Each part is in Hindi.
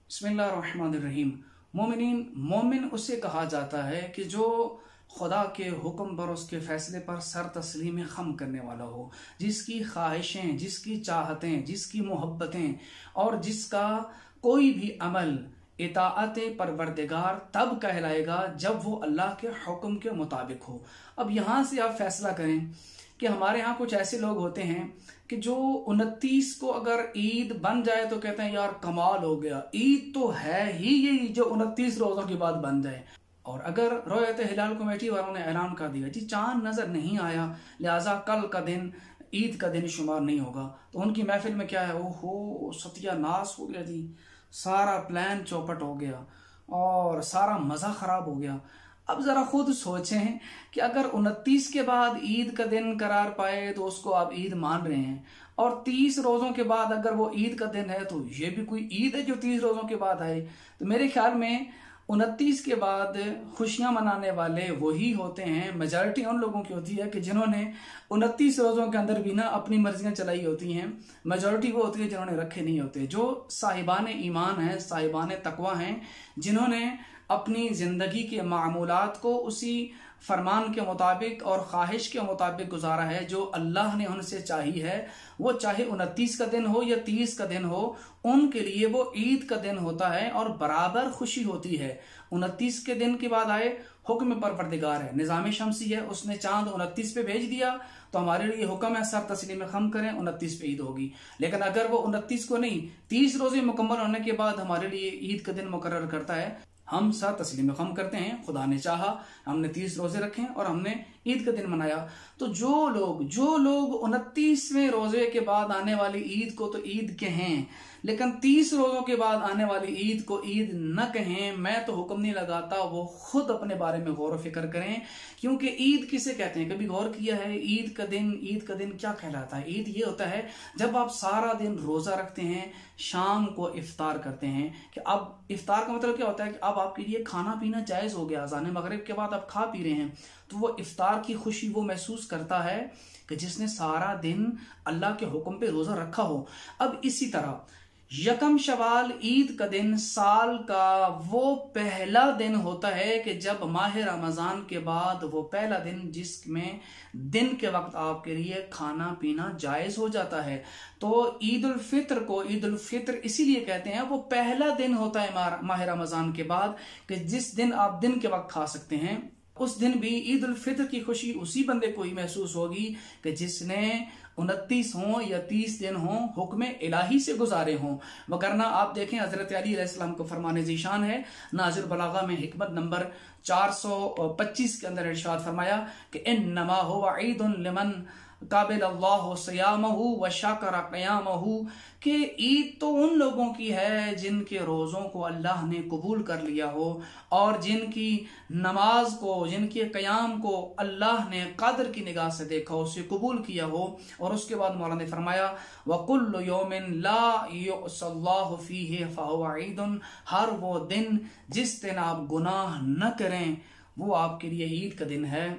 बिस्मिल्लाहिर्रहमानिर्रहीम। मोमिन उसे कहा जाता है कि जो खुदा के हुक्म पर, उसके फैसले पर सर तस्लीम खम करने वाला हो, जिसकी ख्वाहिशें, जिसकी चाहतें, जिसकी मोहब्बतें और जिसका कोई भी अमल इताअत परवरदिगार तब कहलाएगा जब वो अल्लाह के हुक्म के मुताबिक हो। अब यहाँ से आप फैसला करें कि हमारे यहाँ कुछ ऐसे लोग होते हैं कि जो 29 को अगर ईद बन जाए तो कहते हैं यार कमाल हो गया, ईद तो है ही यही जो 29 रोजों के बाद बन जाए। और अगर रोयत हिलाल कमेटी वालों ने ऐलान कर दिया जी चांद नजर नहीं आया लिहाजा कल का दिन ईद का दिन शुमार नहीं होगा, तो उनकी महफिल में क्या है, ओहो सत्यानाश हो गया जी, सारा प्लान चौपट हो गया और सारा मजा खराब हो गया। अब जरा खुद सोचें कि अगर 29 के बाद ईद का दिन करार पाए तो उसको आप ईद मान रहे हैं, और 30 रोजों के बाद अगर वो ईद का दिन है तो ये भी कोई ईद है जो 30 रोजों के बाद आए। तो मेरे ख्याल में 29 के बाद खुशियां मनाने वाले वही होते हैं, मेजॉरिटी उन लोगों की होती है कि जिन्होंने 29 रोजों के अंदर भी ना अपनी मर्जियां चलाई होती हैं। मेजॉरिटी वो होती है जिन्होंने रखे नहीं होते, जो साहिबान ईमान हैं, साहिबान तकवा हैं, जिन्होंने अपनी जिंदगी के मामूलात को उसी फरमान के मुताबिक और ख्वाहिश के मुताबिक गुजारा है जो अल्लाह ने उनसे चाही है। वो चाहे 29 का दिन हो या 30 का दिन हो, उनके लिए वो ईद का दिन होता है और बराबर खुशी होती है। 29 के दिन के बाद आए हुक्म परवरदिगार है, निजाम शमसी है, उसने चांद 29 पे भेज दिया तो हमारे लिए हुक्म है सर तस्लीम खम करें, 29 पे ईद होगी। लेकिन अगर वो 29 को नहीं 30 रोजे मुकम्मल होने के बाद हमारे लिए ईद का दिन मुकर्रर करता है, हम सर तस्लीम खम करते हैं। खुदा ने चाहा हमने 30 रोजे रखे और हमने ईद का दिन मनाया। तो जो लोग 29वें रोजे के बाद आने वाली ईद को तो ईद कहें, लेकिन 30 रोजों के बाद आने वाली ईद को ईद न कहें, मैं तो हुक्म नहीं लगाता, वो खुद अपने बारे में गौर फिक्र करें। क्योंकि ईद किसे कहते हैं, कभी गौर किया है ईद का दिन क्या कहलाता है? ईद ये होता है जब आप सारा दिन रोजा रखते हैं, शाम को इफ्तार करते हैं। कि अब इफ्तार का मतलब क्या होता है कि अब आपके लिए खाना पीना जायज हो गया, अज़ान मगरिब के बाद आप खा पी रहे हैं, तो वो इफ्तार की खुशी वो महसूस करता है कि जिसने सारा दिन अल्लाह के हुक्म पे रोजा रखा हो। अब इसी तरह यकम शवाल ईद का दिन साल का वो पहला दिन होता है कि जब माह रमजान के बाद वो पहला दिन जिसमें दिन के वक्त आपके लिए खाना पीना जायज हो जाता है। तो ईद उल फित्र को ईद उल फित्र इसीलिए कहते हैं, वो पहला दिन होता है माह रमजान के बाद कि जिस दिन आप दिन के वक्त खा सकते हैं। उस दिन भी ईद उल फित्र की खुशी उसी बंदे को ही महसूस होगी कि जिसने 29 हो या 30 दिन हो हुक्म इलाही से गुजारे हों। वगरना आप देखें हजरत अली अलैहिस्सलाम को फरमाने ज़ीशान है, नाज़िर बलागा में हिकमत नंबर 425 के अंदर इरशाद फरमाया कि इन्नमा हुवा ईदुन लिमन काबिल अल्लाह सियामहु व शकर क़यामहु, कि ईद तो उन लोगों की है जिनके रोज़ों को अल्लाह ने कबूल कर लिया हो और जिनकी नमाज को, जिनके क़याम को अल्लाह ने कदर की निगाह से देखा, उसे कबूल किया हो। और उसके बाद मौला ने फरमाया व कुल्लु यौमिन ला युअस्सल्लाहु फीहि फहुव ईदुन, हर वो दिन जिस दिन आप गुनाह न करें वो आपके लिए ईद का दिन है।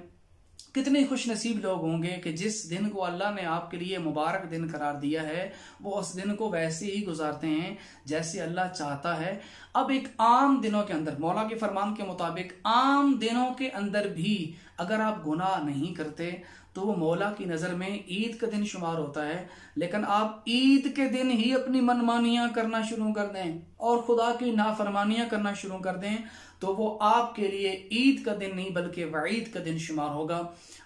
कितने खुश नसीब लोग होंगे कि जिस दिन को अल्लाह ने आपके लिए मुबारक दिन करार दिया है वो उस दिन को वैसे ही गुजारते हैं जैसे अल्लाह चाहता है। अब एक आम दिनों के अंदर, मौला के फरमान के मुताबिक आम दिनों के अंदर भी अगर आप गुनाह नहीं करते तो वो मौला की नज़र में ईद का दिन शुमार होता है। लेकिन आप ईद के दिन ही अपनी मनमानियां करना शुरू कर दें और खुदा की नाफरमानियां करना शुरू कर दें तो वो आपके लिए ईद का दिन नहीं बल्कि वईद का दिन शुमार होगा।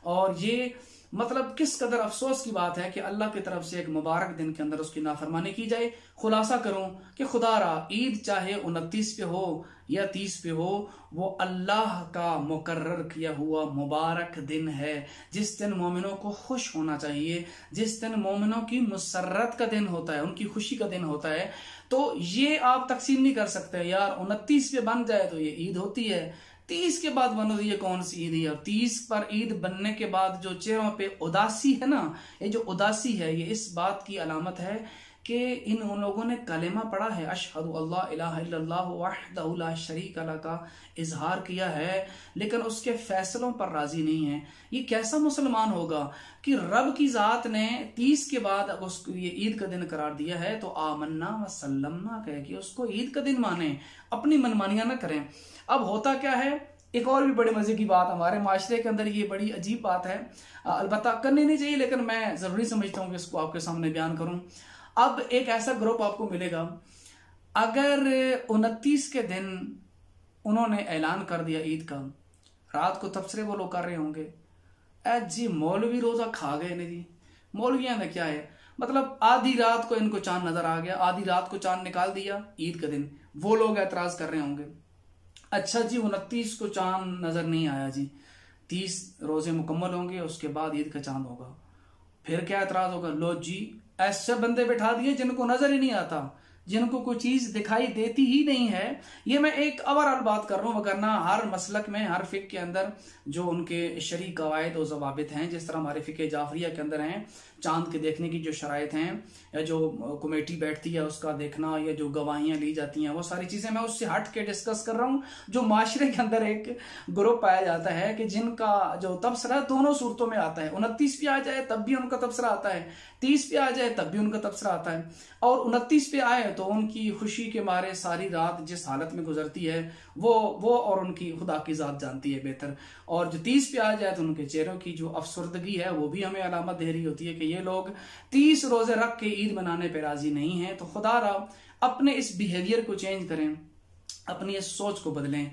और ये मतलब किस कदर अफसोस की बात है कि अल्लाह की तरफ से एक मुबारक दिन के अंदर उसकी नाफरमानी की जाए। खुलासा करूं कि खुदारा ईद चाहे 29 पे हो या 30 पे हो, वो अल्लाह का मुकर्रर किया हुआ मुबारक दिन है, जिस दिन मोमिनों को खुश होना चाहिए, जिस दिन मोमिनों की मुसर्रत का दिन होता है, उनकी खुशी का दिन होता है। तो ये आप तकसीम नहीं कर सकते यार 29 पे बन जाए तो ये ईद होती है, 30 के बाद बनो तो ये कौन सी ईद है। 30 पर ईद बनने के बाद जो चेहरों पे उदासी है ना, ये जो उदासी है ये इस बात की अलामत है कि उन लोगों ने कलेमा पढ़ा है, अशहदु अल्ला इलाहा इल्लल्लाह वहदहु ला शरीका लह का इजहार किया है, लेकिन उसके फैसलों पर राजी नहीं है। ये कैसा मुसलमान होगा कि रब की जात ने 30 के बाद अगर उसको ये ईद का दिन करार दिया है तो आमन्ना व सल्लमना कह के उसको ईद का दिन माने, अपनी मनमानियां ना करें। अब होता क्या है, एक और भी बड़े मजे की बात, हमारे माशरे के अंदर ये बड़ी अजीब बात है, अलबत्ता करनी नहीं चाहिए, लेकिन मैं जरूरी समझता हूँ कि इसको आपके सामने बयान करूं। अब एक ऐसा ग्रुप आपको मिलेगा, अगर 29 के दिन उन्होंने ऐलान कर दिया ईद का, रात को तबसरे वो लोग कर रहे होंगे, जी मौलवी रोजा खा गए ने जी। मौलवियां ने क्या है, मतलब आधी रात को इनको चांद नजर आ गया, आधी रात को चांद निकाल दिया ईद का दिन, वो लोग एतराज कर रहे होंगे। अच्छा जी 29 को चांद नजर नहीं आया जी, 30 रोजे मुकम्मल होंगे, उसके बाद ईद का चांद होगा, फिर क्या एतराज होगा, लो जी ऐसे बंदे बैठा दिए जिनको नजर ही नहीं आता, जिनको कोई चीज दिखाई देती ही नहीं है। ये मैं एक ओवरऑल बात कर रहा हूँ, वरना हर मसलक में, हर फिक के अंदर जो उनके शरई कवायद और जवाबित हैं, जिस तरह हमारे फिक जाफरिया के अंदर हैं, चांद के देखने की जो शराइत हैं, या जो कमेटी बैठती है उसका देखना, या जो गवाहियां ली जाती हैं, वो सारी चीजें मैं उससे हट के डिस्कस कर रहा हूँ। जो माशरे के अंदर एक ग्रुप पाया जाता है कि जिनका जो तबसरा दोनों सूरतों में आता है, 29 पे आ जाए तब भी उनका तबसरा आता है, 30 पे आ जाए तब भी उनका तबसरा आता है, और 29 पे आए तो उनकी खुशी के मारे सारी रात जिस हालत में गुजरती है वो और उनकी खुदा की जात जानती है बेहतर। और जो 30 पे आ जाए तो उनके चेहरों की जो अफसरदगी है वो भी हमें अलामत दे रही होती है कि ये लोग 30 रोजे रख के ईद मनाने पे राजी नहीं है। तो खुदा रा अपने इस बिहेवियर को चेंज करें, अपनी इस सोच को बदलें।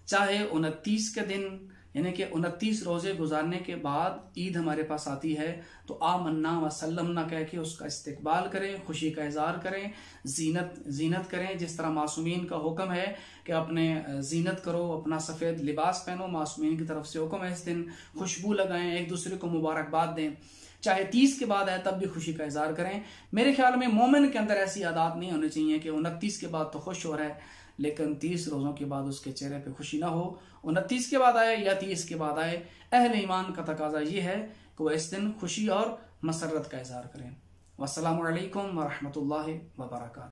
चाहे 29 के दिन यानी कि 29 रोजे गुजारने के बाद ईद हमारे पास आती है तो आमन्ना व सल्लमना कह के उसका इस्तकबाल करें, खुशी का इजहार करें, जीनत करें, जिस तरह मासूमीन का हुक्म है कि अपने जीनत करो, अपना सफ़ेद लिबास पहनो, मासूमीन की तरफ से हुक्म है इस दिन खुशबू लगाएं, एक दूसरे को मुबारकबाद दें। चाहे 30 के बाद है तब भी खुशी का इजहार करें। मेरे ख्याल में मोमिन के अंदर ऐसी आदत नहीं होनी चाहिए कि 29 के बाद तो खुश हो रहा है लेकिन 30 रोजों के बाद उसके चेहरे पे खुशी ना हो। 29 के बाद आए या 30 के बाद आए, अहले ईमान का तकाजा ये है कि वह इस दिन खुशी और मसरत का इजहार करें। वस्सलामु अलैकुम व रहमतुल्लाहि व बरकातहू।